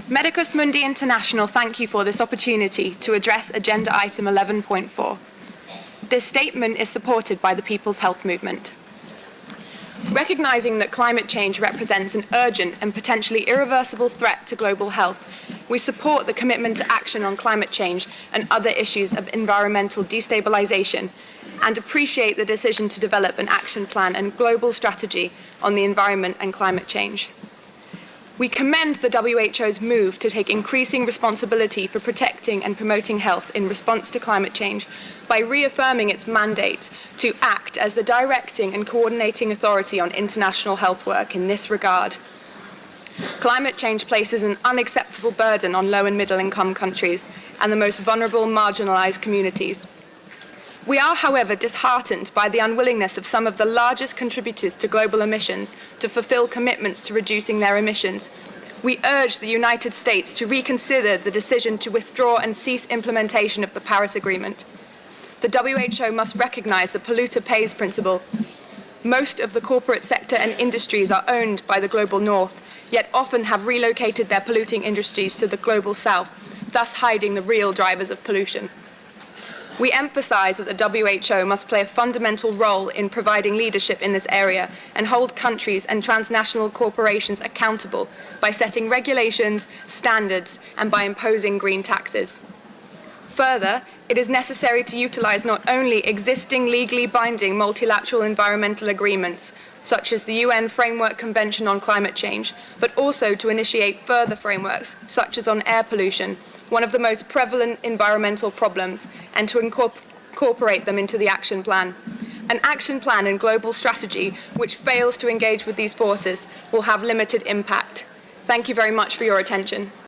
Medicus Mundi International thank you for this opportunity to address Agenda Item 11.4. This statement is supported by the People's Health Movement. Recognizing that climate change represents an urgent and potentially irreversible threat to global health, we support the commitment to action on climate change and other issues of environmental destabilization, and appreciate the decision to develop an action plan and global strategy on the environment and climate change. We commend the WHO's move to take increasing responsibility for protecting and promoting health in response to climate change by reaffirming its mandate to act as the directing and coordinating authority on international health work in this regard. Climate change places an unacceptable burden on low and middle income countries and the most vulnerable marginalized communities. We are, however, disheartened by the unwillingness of some of the largest contributors to global emissions to fulfill commitments to reducing their emissions. We urge the United States to reconsider the decision to withdraw and cease implementation of the Paris Agreement. The WHO must recognize the polluter pays principle. Most of the corporate sector and industries are owned by the global north, yet often have relocated their polluting industries to the global south, thus hiding the real drivers of pollution. We emphasize that the WHO must play a fundamental role in providing leadership in this area and hold countries and transnational corporations accountable by setting regulations, standards, and by imposing green taxes. Further, it is necessary to utilize not only existing legally binding multilateral environmental agreements, such as the UN Framework Convention on Climate Change, but also to initiate further frameworks, such as on air pollution, one of the most prevalent environmental problems, and to incorporate them into the action plan. An action plan and global strategy which fails to engage with these forces will have limited impact. Thank you very much for your attention.